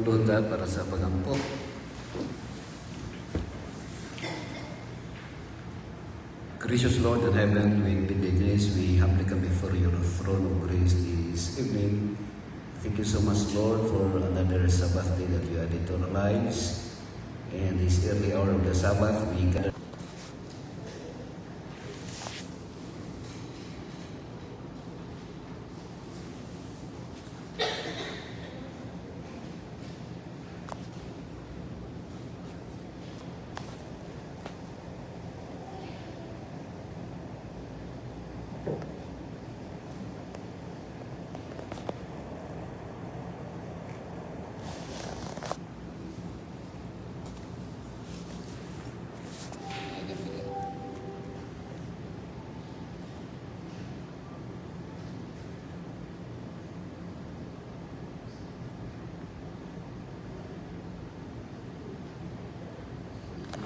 Pagluta para sa pagampo. Gracious Lord in heaven, we believe we humbly come before your throne of grace this evening. Thank you so much, Lord, for another Sabbath day that you added to our lives. And this early hour of the Sabbath, we gather.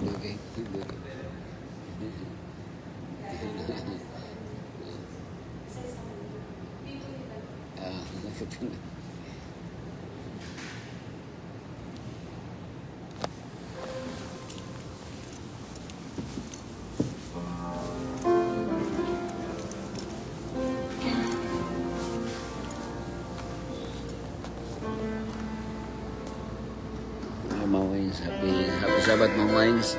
Okay. Mama Wines, happy Sabbath, Mama Wines.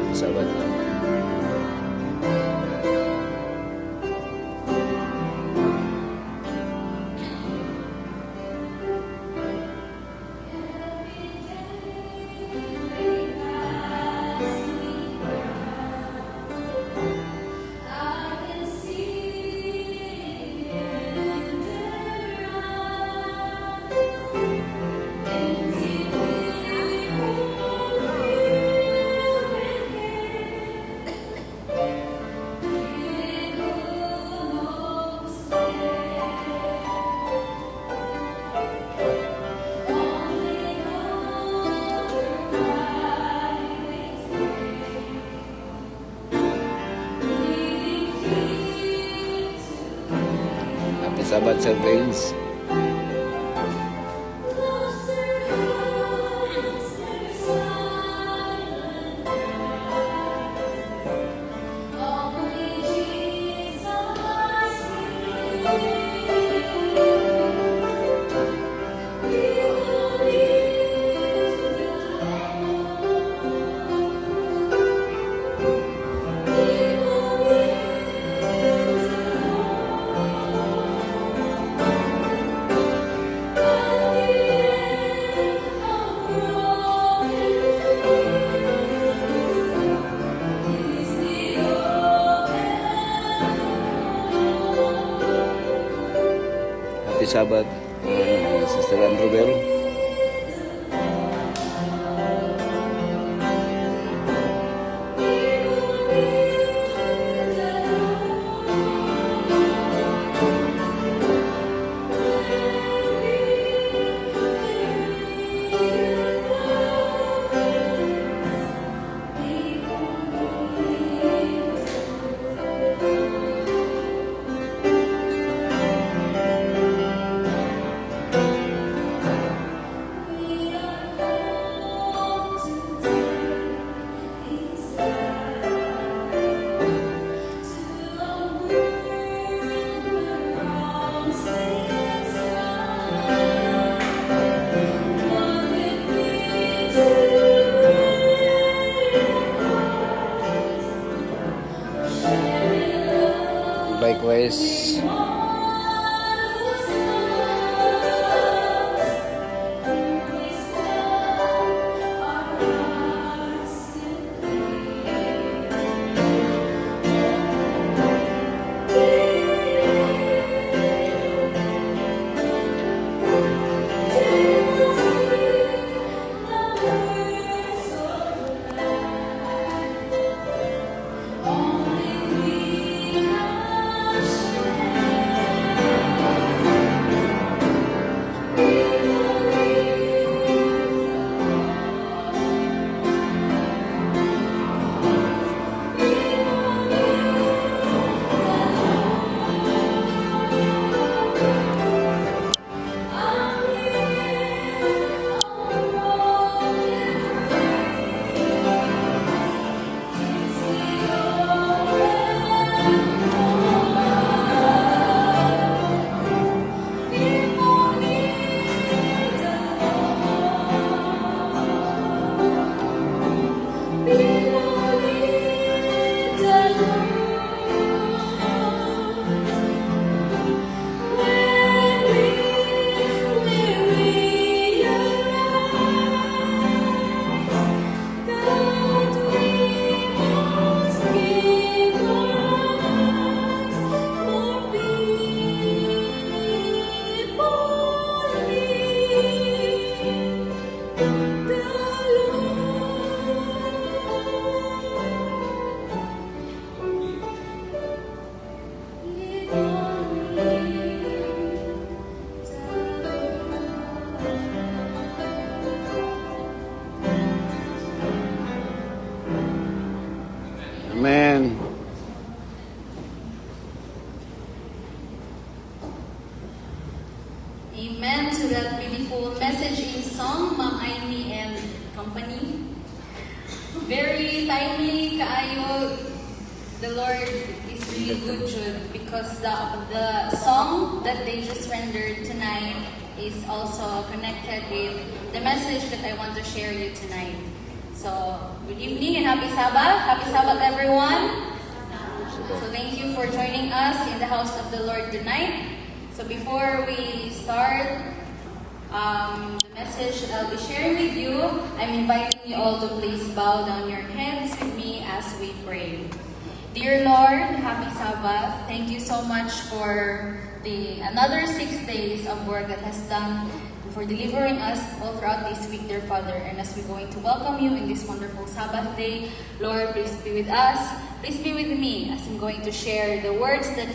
Happy Sabbath. Happy Sabbath, Sir Vince. Happy Sabbath, Sister Androbel. Likewise. Amen to that beautiful message in song, Ma'am Aimee and company. Very timely kaayo. The Lord is really good, Jude, because the song that they just rendered tonight is also connected with the message that I want to share you tonight. So, good evening and happy Sabbath. Happy Sabbath, everyone. So thank you for joining us in the house of the Lord tonight. So before we start the message that I'll be sharing with you, I'm inviting you all to please bow down your heads with me as we pray. Dear Lord, happy Sabbath. Thank you so much for another 6 days of work that has done for delivering us all throughout this week, dear Father. And as we're going to welcome you in this wonderful Sabbath day, Lord, please be with us. Please be with me as I'm going to share the words that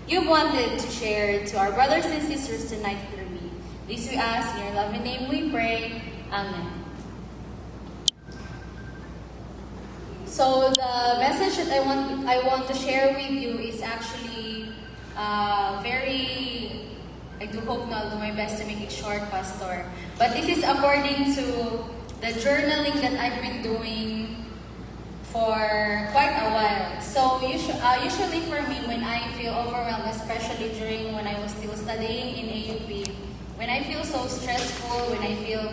you wanted to share to our brothers and sisters tonight through me. This we ask, in your loving name we pray. Amen. So the message that I want to share with you is actually I do hope I'll do my best to make it short, Pastor. But this is according to the journaling that I've been doing for quite a while. So usually for me, when I feel overwhelmed, especially during when I was still studying in AUP, when I feel so stressful, when I feel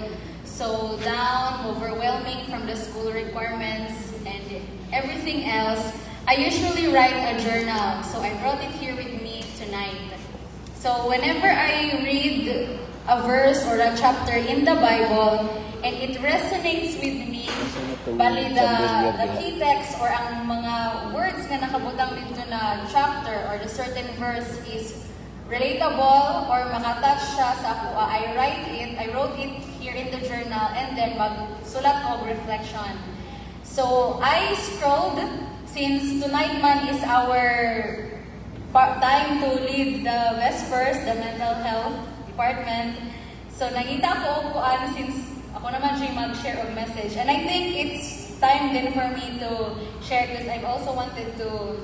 so down, overwhelming from the school requirements and everything else, I usually write a journal. So I brought it here with me tonight. So whenever I read a verse or a chapter in the Bible and it resonates with me, bali the key text or ang mga words na nakabutang dito na chapter or the certain verse is relatable or makatouch siya sa ako, I wrote it here in the journal and then magsulat og reflection. So I scrolled, since tonight man is our time to lead the Vespers, the mental health department. So nakita ko since ako naman siya mag-share of message. And I think it's time then for me to share this. I've also wanted to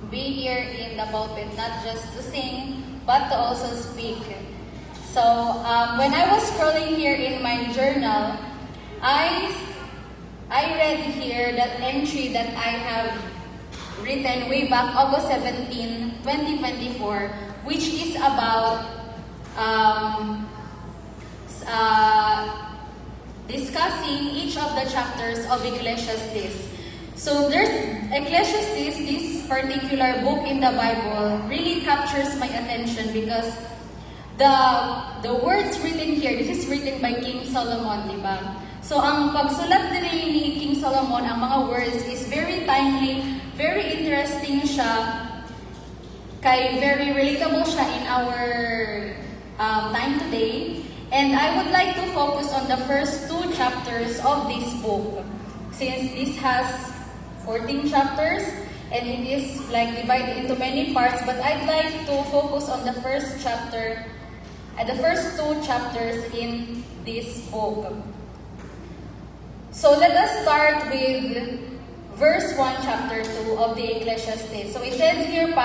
be here in the pulpit, not just to sing, but to also speak. So when I was scrolling here in my journal, I read here that entry that I have written way back August 17, 2024, which is about discussing each of the chapters of Ecclesiastes. So there's Ecclesiastes, this particular book in the Bible, really captures my attention because the words written here, this is written by King Solomon, di ba? So ang pagsulat din ni King Solomon, ang mga words is very timely, very interesting siya, kay very relatable siya in our time today. And I would like to focus on the first 2 chapters of this book. Since this has 14 chapters, and it is like divided into many parts, but I'd like to focus on the first chapter, the first 2 chapters in this book. So let us start with verse 1, chapter 2 of the Ecclesiastes. So it says here, the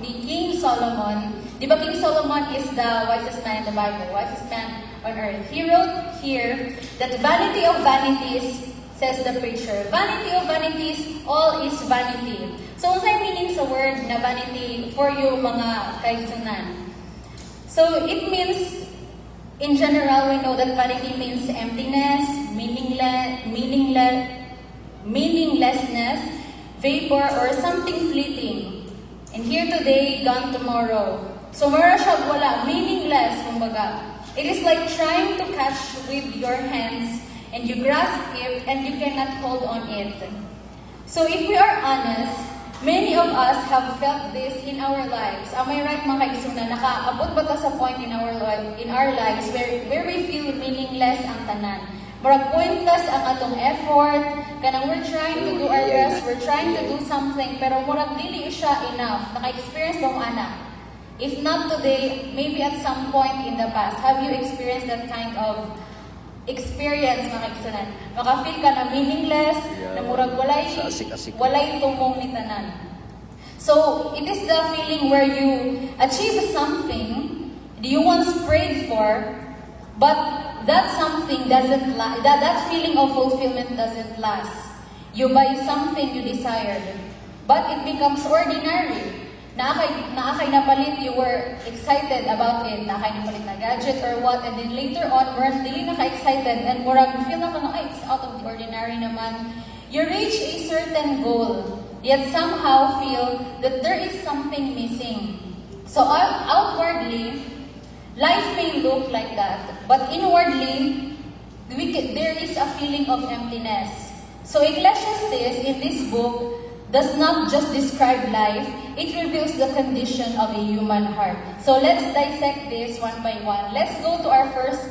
King Solomon. Di ba King Solomon is the wisest man in the Bible, wisest man on earth. He wrote here that vanity of vanities, says the preacher. Vanity of vanities, all is vanity. So what's the meaning sa word na vanity for you mga kaigsunan? So it means, in general, we know that vanity means emptiness, meaninglessness, vapor, or something fleeting. And here today, gone tomorrow. So mara siya wala, meaningless, kumbaga. It is like trying to catch with your hands and you grasp it and you cannot hold on it. So if we are honest, many of us have felt this in our lives. Am I right mga kaigsunan? Nakaabot ba ta sa point in our lives where we feel meaningless ang tanan? Murag pointless ang atong effort, kanang we're trying to do our best, we're trying to do something, pero murag dili siya enough. Naka-experience ba mo anak? If not today, maybe at some point in the past, have you experienced that kind of experience, mga kaigsunan? Maka-feel ka na meaningless, na murag walay tumong ni tanan. So, it is the feeling where you achieve something, you once prayed for, but that something doesn't that feeling of fulfillment doesn't last. You buy something you desired, but it becomes ordinary. Naakay napalit, you were excited about it, naakay napalit na gadget or what, and then later on, murag dili na ka-excited, and murag feel na ay, it's out of the ordinary naman. You reach a certain goal, yet somehow feel that there is something missing. So outwardly, life may look like that, but inwardly, there is a feeling of emptiness. So Ecclesiastes in this book does not just describe life, it reveals the condition of a human heart. So let's dissect this one by one. Let's go to our first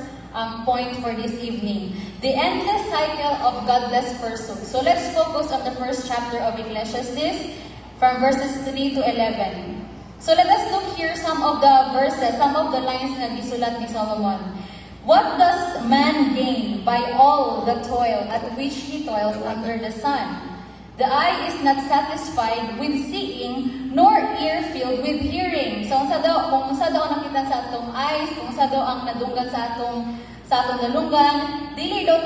point for this evening. The endless cycle of godless pursuit. So let's focus on the first chapter of Ecclesiastes from verses 3 to 11. So let us look here some of the verses, some of the lines na gisulat ni Solomon. What does man gain by all the toil at which he toils under the sun? The eye is not satisfied with seeing, nor ear filled with hearing. So, kung sa daw nakita sa atong eyes, kung sa daw ang nadunggan sa atong nalunggan, dili daw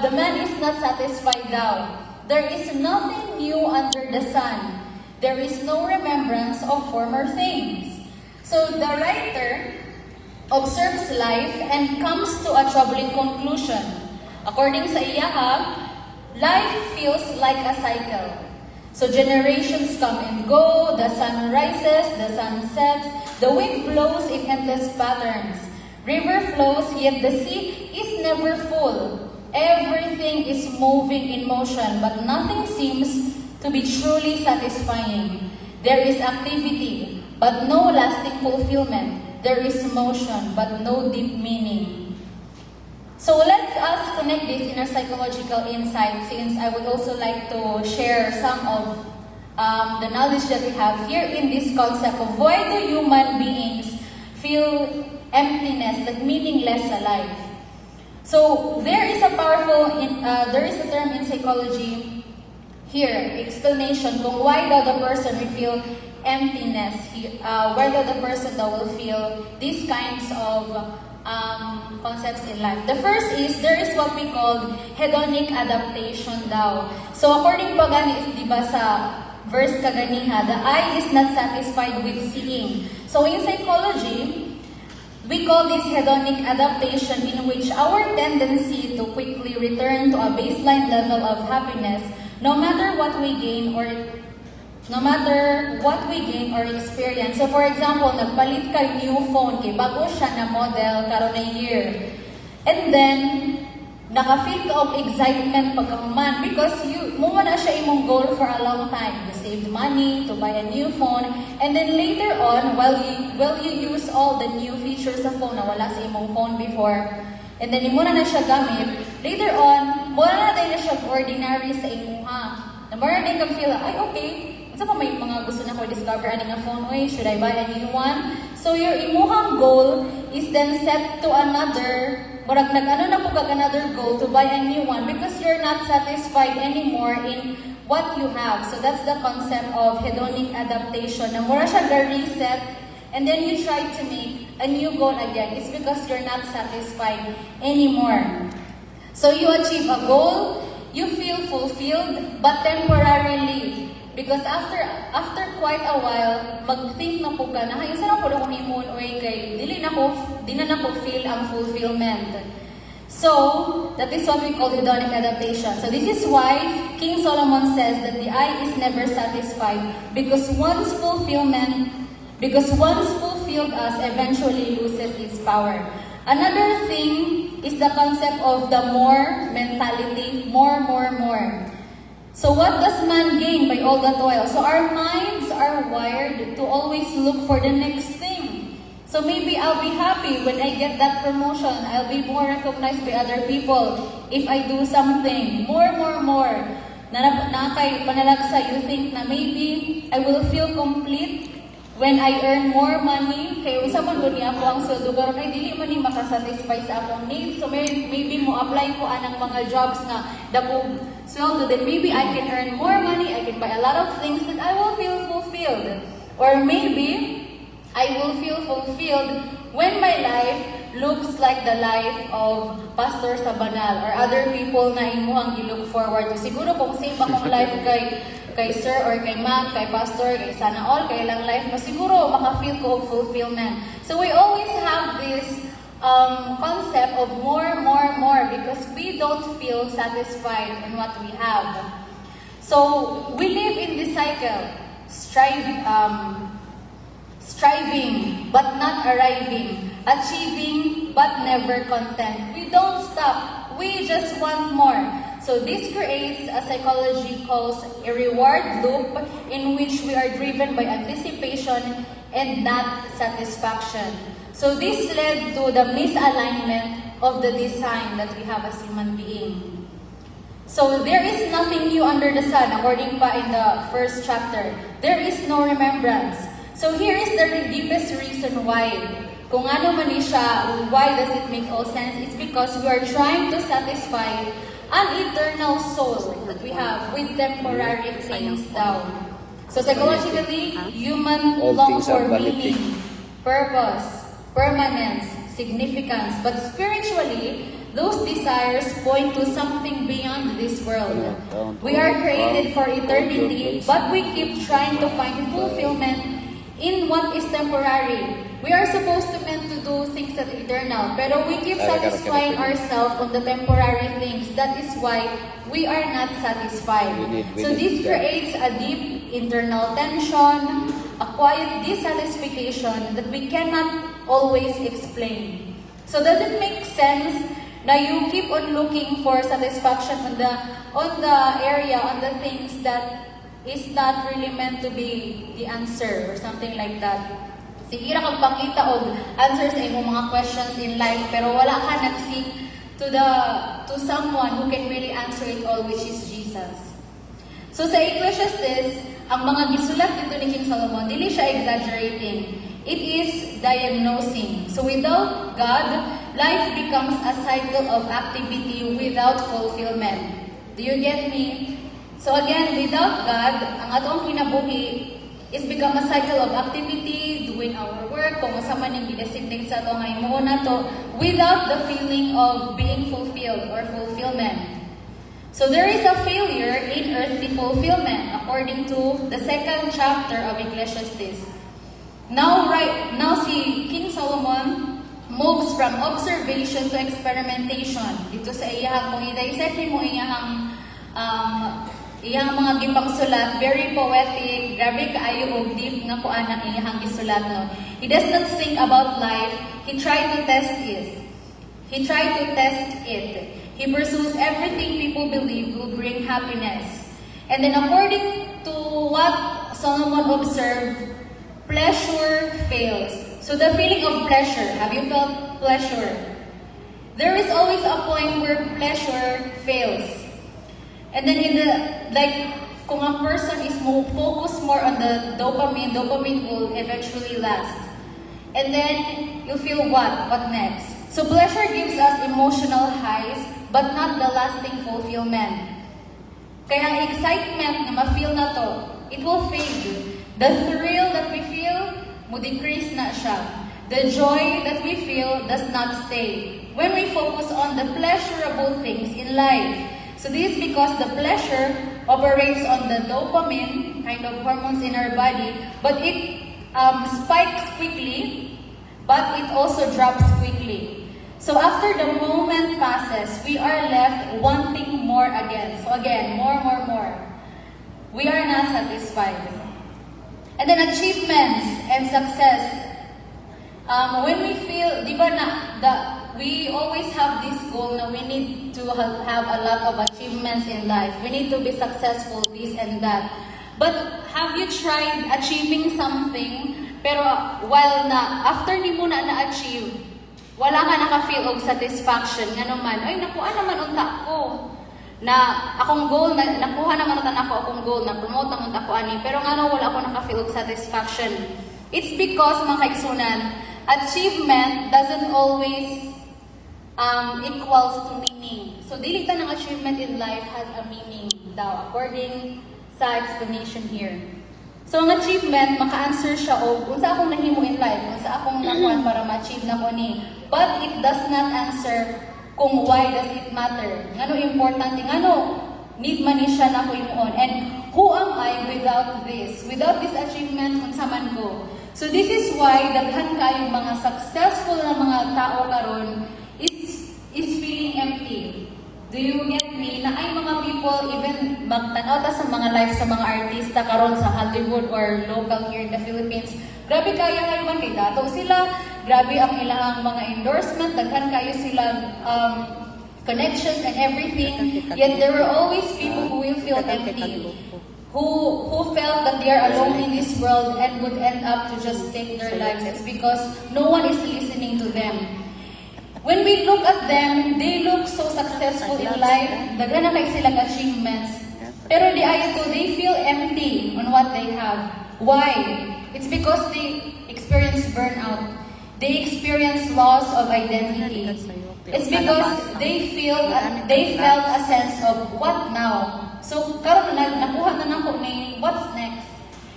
the man is not satisfied daw. There is nothing new under the sun. There is no remembrance of former things. So, the writer observes life and comes to a troubling conclusion. According sa Iyaha, life feels like a cycle. So generations come and go, the sun rises, the sun sets, the wind blows in endless patterns. River flows, yet the sea is never full. Everything is moving in motion, but nothing seems to be truly satisfying. There is activity, but no lasting fulfillment. There is motion, but no deep meaning. So let us connect this in our psychological insight, since I would also like to share some of the knowledge that we have here in this concept of why do human beings feel emptiness, like meaningless alive. So there is a term in psychology here, explanation kung why daw the person will feel emptiness, why daw the person will feel these kinds of concepts in life. The first is, there is what we call hedonic adaptation daw. So according pa gani is, di ba sa verse kaganiha, the eye is not satisfied with seeing. So in psychology, we call this hedonic adaptation, in which our tendency to quickly return to a baseline level of happiness no matter what we gain or experience. So for example, nagpalit ka new phone, kay bago siya na model, karon na year. And then, naka-feel ka of excitement pagkahuman because mo na siya imong goal for a long time. You saved money to buy a new phone, and then later on, while you use all the new features sa phone na wala sa imong phone before, and then mo na siya gamit, later on, mo na din na siya ordinary sa imuha. Na more na kang feel, ay okay, so pa may mga gusto na ko discover ani nga phone, oy, should I buy a new one? So your imuhang goal is then set to another, murag nag-ano na po kag another goal to buy a new one because you're not satisfied anymore in what you have. So that's the concept of hedonic adaptation. Na mura siya ga-reset and then you try to make a new goal again. It's because you're not satisfied anymore. So you achieve a goal, you feel fulfilled, but temporarily. Because after quite a while, mag-think na po ka na, ay, saan po akong himon, oy, kay, di na ko feel ang fulfillment. So, that is what we call hedonic adaptation. So this is why King Solomon says that the eye is never satisfied because once fulfilled us eventually loses its power. Another thing is the concept of the more mentality, more. So what does man gain by all the toil? So our minds are wired to always look for the next thing. So maybe I'll be happy when I get that promotion. I'll be more recognized by other people if I do something. More. Nakay panalagsa, you think na maybe I will feel complete when I earn more money. Kaya usa man gud niya ako ang sweldo karon ay dili man ni makasatisfy sa akong needs. So maybe mo apply ko anang mga jobs nga dako sweldo, then maybe I can earn more money, I can buy a lot of things that I will feel fulfilled. Or maybe I will feel fulfilled when my life looks like the life of Pastor Sabanal or other people na imuhang i-look forward to. Siguro kung same akong life kay Sir or kay Ma'am, kay Pastor, kay Sana All, kay ilang life mo, siguro maka-feel ko of fulfillment. So we always have this concept of more because we don't feel satisfied in what we have. So we live in this cycle, striving but not arriving, achieving but never content. We don't stop, we just want more. So this creates a psychology calls a reward loop in which we are driven by anticipation and not satisfaction. So this led to the misalignment of the design that we have as human being. So there is nothing new under the sun, according pa in the first chapter. There is no remembrance. So here is the deepest reason why. Kung ano man siya, why does it make all sense? It's because we are trying to satisfy an eternal soul that we have with temporary things down. So psychologically, human All long things are for vanity. meaning, purpose, permanence, significance. But spiritually, those desires point to something beyond this world. We are created for eternity, but we keep trying to find fulfillment in what is temporary. We are supposed to meant to do things that are eternal, pero we keep satisfying ourselves on the temporary things. That is why we are not satisfied. So this creates a deep internal tension, a quiet dissatisfaction that we cannot always explain. So does it make sense na you keep on looking for satisfaction on the area, on the things that is not really meant to be the answer or something like that? Sige ra kang pangita og answers sa imong mga questions in life, pero wala ka nag-seek to someone who can really answer it all, which is Jesus. So sa Ecclesiastes, ang mga gisulat dito ni King Solomon, dili siya exaggerating. It is diagnosing. So without God, life becomes a cycle of activity without fulfillment. Do you get me? So again, without God, ang atong kinabuhi is become a cycle of activity, doing our work, kung sa man yung gidesignate sa ito nga imuho na to, without the feeling of being fulfilled or fulfillment. So there is a failure in earthly fulfillment, according to the second chapter of Ecclesiastes. Now si King Solomon moves from observation to experimentation. Dito sa iyahang, kung i-dissect mo iyahang mga gipang sulat, very poetic, grabe kaayo og deep nga kuan ang iyahang gisulat, no. He does not think about life, he tried to test it. He He pursues everything people believe will bring happiness. And then according to what Solomon observed, pleasure fails. So the feeling of pleasure, have you felt pleasure? There is always a point where pleasure fails. And then kung a person is focused more on the dopamine will eventually last. And then you feel what? What next? So pleasure gives us emotional highs, but not the lasting fulfillment. Kaya ang excitement na ma-feel na to, it will fade. The thrill that we feel, mo-decrease na siya. The joy that we feel does not stay. When we focus on the pleasurable things in life, so this is because the pleasure operates on the dopamine, kind of hormones in our body, but it spikes quickly, but it also drops quickly. So after the moment passes, we are left wanting more again. So again, more. We are not satisfied. And then achievements and success. When we feel, di ba we always have this goal na we need to have a lot of achievements in life. We need to be successful, this and that. But have you tried achieving something, pero while after ni mo na-achieve, wala ka naka-feel of satisfaction, nga naman, ay nakuha naman unta ko. Na akong goal, nakuha naman unta ako akong goal, na-promote naman ako ani, pero nga wala ako naka-feel of satisfaction. It's because, mga kaigsunan, achievement doesn't always equals to meaning. So, dili ta ng achievement in life has a meaning daw, according sa explanation here. So ang achievement, maka-answer siya o unsa akong nahimo in life, unsa akong nakuha para ma-achieve na ko ni. But it does not answer kung why does it matter. Ngano importante, ngano need man ni siya na ko imuon. And who am I without this? Without this achievement, unsa man ko. So this is why daghan kayong mga successful na mga tao karon is feeling empty. Do you get me? Na ay mga people, even magtanaw ta sa mga life sa mga artista karon sa Hollywood or local here in the Philippines, grabe kaya kayo man kay dato sila, grabe ang ilang mga endorsement, daghan kayo sila connections and everything, yet there were always people who will feel empty, who felt that they are alone in this world and would end up to just take their lives. It's because no one is listening to them. When we look at them, they look so successful in life. Daghan na kay silang achievements. Pero they feel empty on what they have. Why? It's because they experience burnout. They experience loss of identity. It's because they felt a sense of what now. So karon nakuha na nako ni what's next.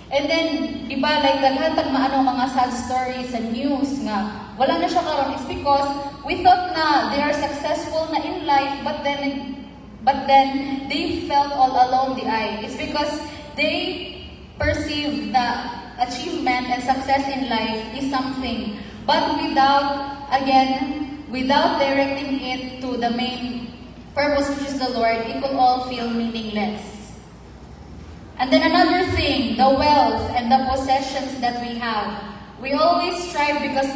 And then, di ba, like, daghan tag maano mga sad stories sa news nga, wala na siya karon. It's because we thought na they are successful na in life, but then they felt all alone the eye. It's because they perceive that achievement and success in life is something, but without directing it to the main purpose, which is the Lord, it will all feel meaningless. And then another thing, the wealth and the possessions that we have. We always strive because,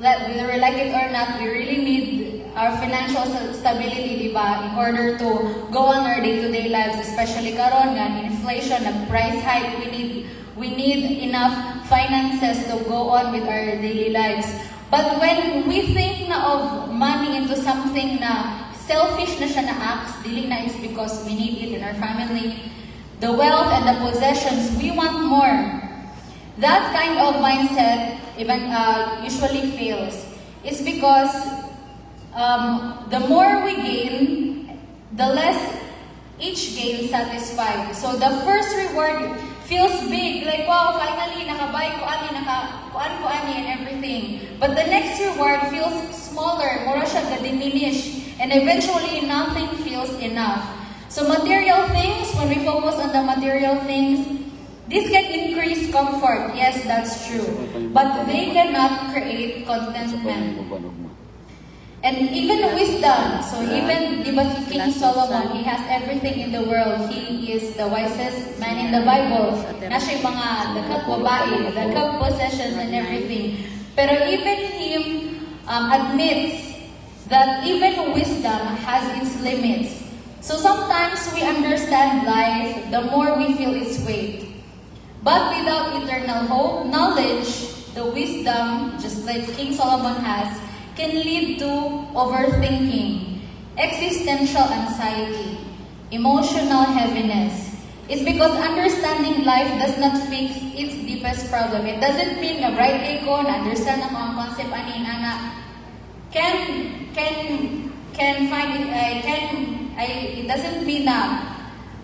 whether we like it or not, we really need our financial stability, di ba? In order to go on our day-to-day lives, especially karon nga, inflation, price hike, we need enough finances to go on with our daily lives. But when we think na of money into something na selfish na siya na acts, dili na is because we need it in our family, the wealth and the possessions, we want more. That kind of mindset even usually fails. It's because the more we gain, the less each gain satisfied. So the first reward feels big, like wow, finally nakabay ko ani and everything. But the next reward feels smaller, mura siya ga-diminish, and eventually nothing feels enough. So material things, when we focus on the material things, this can increase comfort. Yes, that's true. But they cannot create contentment. And even wisdom. So even King Solomon, he has everything in the world. He is the wisest man in the Bible. Na siya mga dakap babae, dakap possessions and everything. Pero even him admits that even wisdom has its limits. So sometimes we understand life, the more we feel its weight. But without eternal hope, knowledge, the wisdom, just like King Solomon has, can lead to overthinking, existential anxiety, emotional heaviness. It's because understanding life does not fix its deepest problem. It doesn't mean na bright day ko, na understand ang mga concept ani nga can find it, it doesn't mean na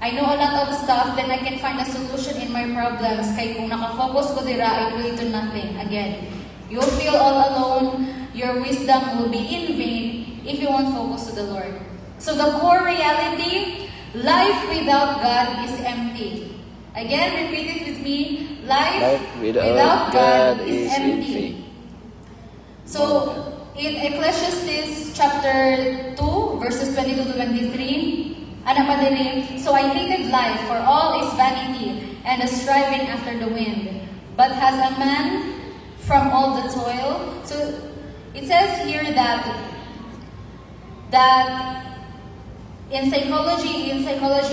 I know a lot of stuff, then I can find a solution in my problems. Kaya kung nakafocus ko dira, it will do nothing. Again, you'll feel all alone. Your wisdom will be in vain if you won't focus to the Lord. So the core reality, life without God is empty. Again, repeat it with me. Life without God is empty. So, in Ecclesiastes chapter 2, verses 22 to 23, ano pa din, so I hated life, for all is vanity, and a striving after the wind. But has a man from all the toil? So, it says here that in psychology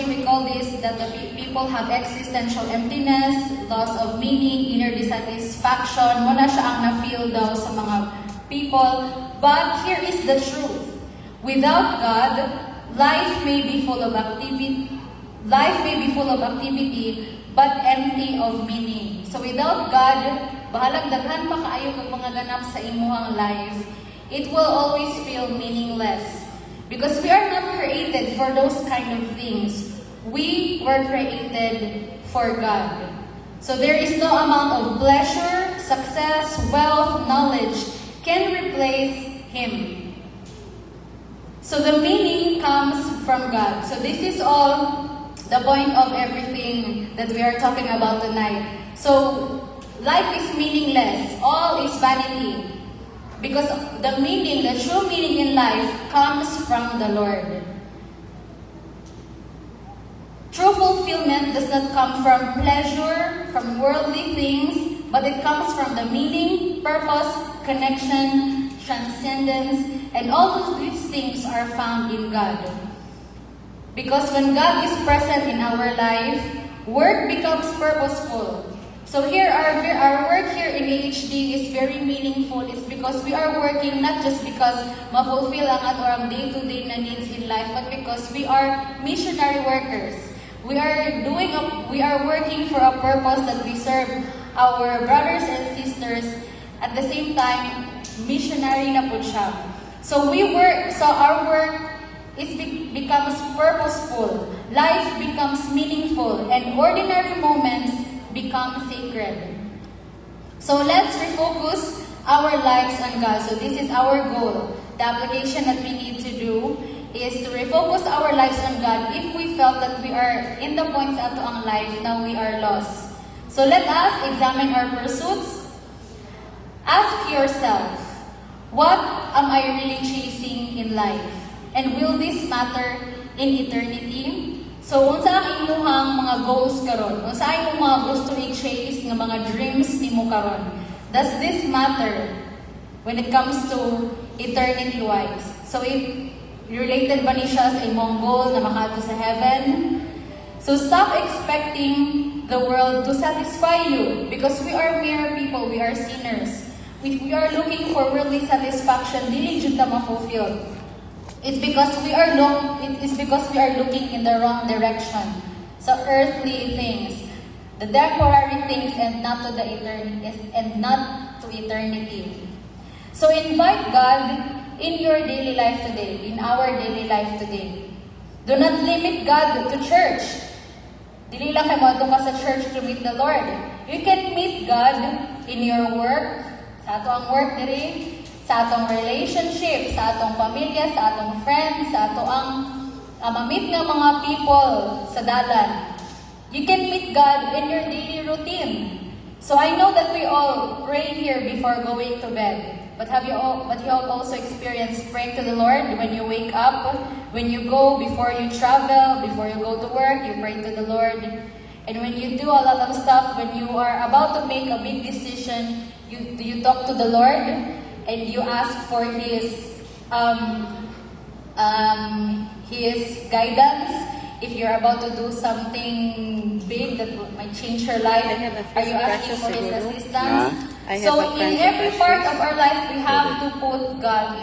we call this that the people have existential emptiness, loss of meaning, inner dissatisfaction. Muna siya ang na-feel daw sa mga people. But here is the truth. Without God, life may be full of activity, but empty of meaning. So without God, bahalag daghan pa kaayo kag mga ganap sa imuhang life, it will always feel meaningless. Because we are not created for those kind of things. We were created for God. So there is no amount of pleasure, success, wealth, knowledge can replace Him. So the meaning comes from God. So this is all the point of everything that we are talking about tonight. So life is meaningless. All is vanity. Because the meaning, the true meaning in life comes from the Lord. True fulfillment does not come from pleasure, from worldly things, but it comes from the meaning, purpose, connection, transcendence, and all of these things are found in God. Because when God is present in our life, work becomes purposeful. So here, our work here in AHD is very meaningful. It's because we are working not just because ma-fulfill ang ato ang day-to-day na needs in life, but because we are missionary workers. We are working for a purpose that we serve our brothers and sisters. At the same time, missionary na po siya. So our work becomes purposeful. Life becomes meaningful, and ordinary moments become sacred. So let's refocus our lives on God. So this is our goal. The application that we need to do is to refocus our lives on God if we felt that we are in the points ato ang life now we are lost. So let us examine our pursuits. Ask yourself, what am I really chasing in life? And will this matter in eternity? So, unsa ang imuhang mga goals karon? Unsa ang imong mga gusto i-chase nga mga dreams nimo karon? Does this matter when it comes to eternity-wise? So, related ba ni siya sa imong goal na makaadto sa heaven? So, stop expecting the world to satisfy you because we are mere people, we are sinners. If we are looking for worldly satisfaction, dili jud ta ma-fulfill. It's because we are looking in the wrong direction. So earthly things, the temporary things, and not to eternity. So invite God in your daily life today, in our daily life today. Do not limit God to church. Dili lang kay moadto ka sa church to meet the Lord. You can meet God in your work, sa ato ang work diri, sa atong relationship, sa atong pamilya, sa atong friends, sa ato ang mamit nga mga people sa dalan. You can meet God in your daily routine. So I know that we all pray here before going to bed. But you all also experienced praying to the Lord when you wake up, when you go, before you travel, before you go to work, you pray to the Lord. And when you do a lot of stuff, when you are about to make a big decision, you talk to the Lord. And you ask for His guidance. If you're about to do something big that might change your life, are you asking for His assistance? So in every part of our life, we have to put God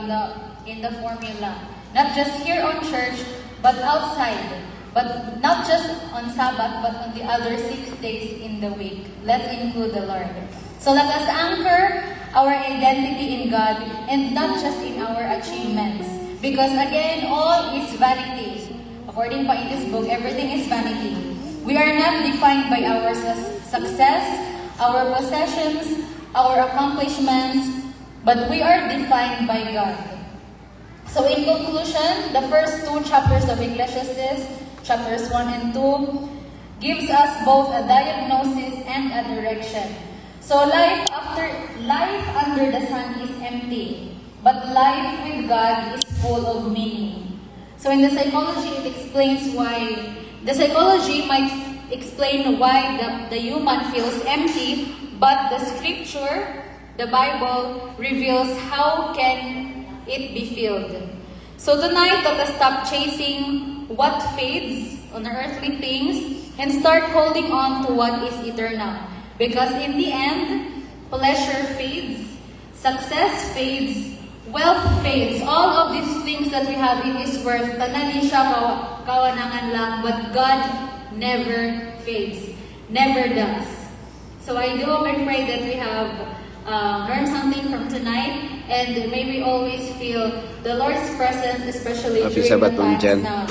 in the formula. Not just here on church, but outside. But not just on Sabbath, but on the other 6 days in the week. Let's include the Lord. So let us anchor our identity in God and not just in our achievements. Because again, all is vanity. According to this book, everything is vanity. We are not defined by our success, our possessions, our accomplishments, but we are defined by God. So in conclusion, the first 2 chapters of Ecclesiastes, chapters 1 and 2, gives us both a diagnosis and a direction. So life under the sun is empty, but life with God is full of meaning. So in the psychology, it explains why the psychology might explain why the human feels empty, but the scripture, the Bible, reveals how can it be filled. So tonight, let us stop chasing what fades on earthly things and start holding on to what is eternal. Because in the end, pleasure fades, success fades, wealth fades. All of these things that we have in this world, tanan siya kawanangan lang, but God never fades, never does. So I do hope and pray that we have learned something from tonight, and may we always feel the Lord's presence, especially during the times na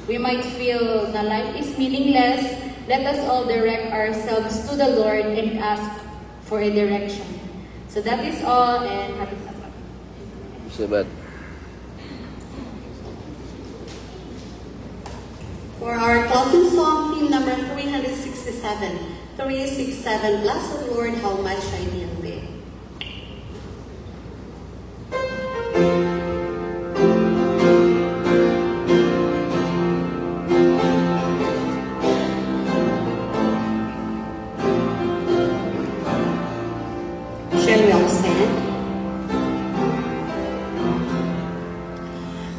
we might feel na life is meaningless, let us all direct ourselves to the Lord and ask for a direction. So that is all, and happy Sabbath. Sabat. For our closing song, hymn number 367, 367, Blessed Lord, how much I need thee. Shall we all stand?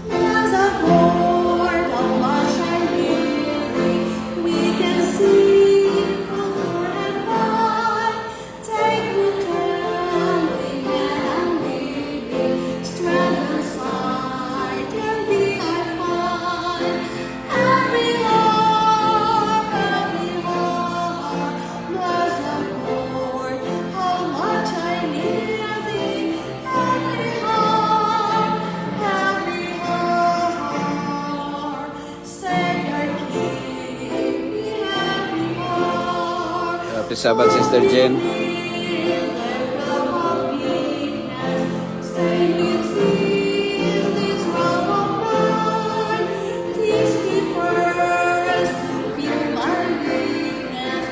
Blessed Lord, how much I need thee. We can see far and wide. Take me trembling and lead me. Strength and sight can be I find. Every heart, blessed Lord, how much I need thee. Every heart, Savior, keep me every heart. Happy Sabbath, Sister Jen. Stay with me, this realm of mine. Teach me first to feel my weakness,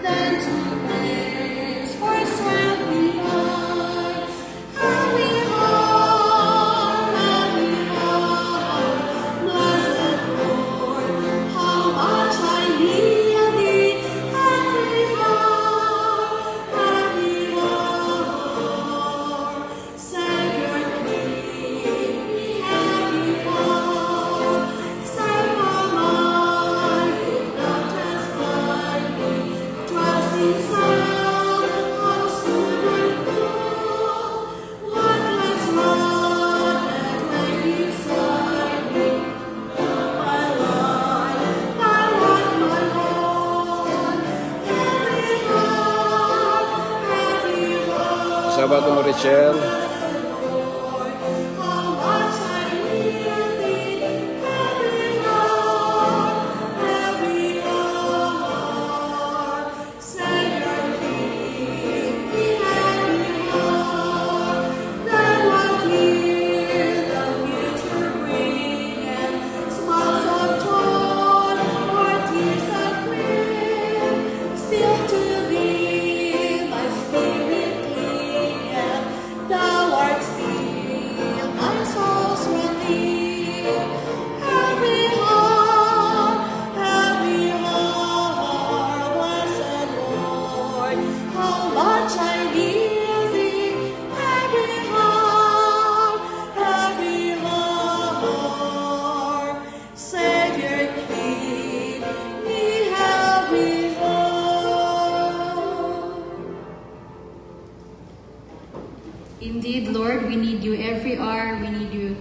then to praise for strength behind. Every heart, blessed Lord, how much I need thee. Every heart, Savior, keep me every heart. Save my mind, if not transform me. Trust in sound, how soon I fall. What has wrong that lay beside me? My life, my heart, my heart. Every heart, Sabbath mo, Rachel. Lord, how much I need thee. Every heart, Savior, keep me every heart. Then what year the future bringeth, smiles of joy or tears of grief, still to thee my spirit clingeth. Thou art still my soul's relief. Every heart, blessed Lord, how much I need thee. Every heart, Savior, keep me every heart. Indeed, Lord, we need you every hour. We need you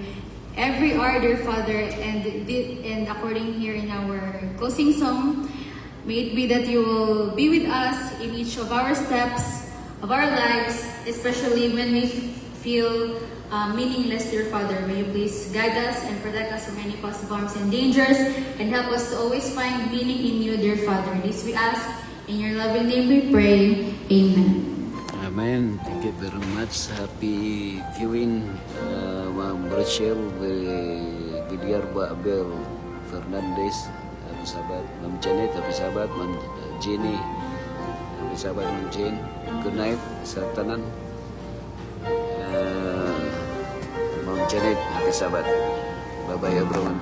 every hour, dear Father. And according here in our closing song, may it be that you will be with us in each of our steps of our lives, especially when we feel meaningless, dear Father. May you please guide us and protect us from any possible harms and dangers, and help us to always find meaning in you, dear Father. This we ask in your loving name. We pray. Amen. Amen. Thank you very much. Happy viewing, Ma'am Rachel Villarba Abel Fernandez. Happy Sabbath. Ma'am Janet, happy Sabbath. Ma'am Jenny, happy Sabbath, Ma'am Jane. Good night sa tanan. Ma'am Janet, happy Sabbath. Bye-bye everyone.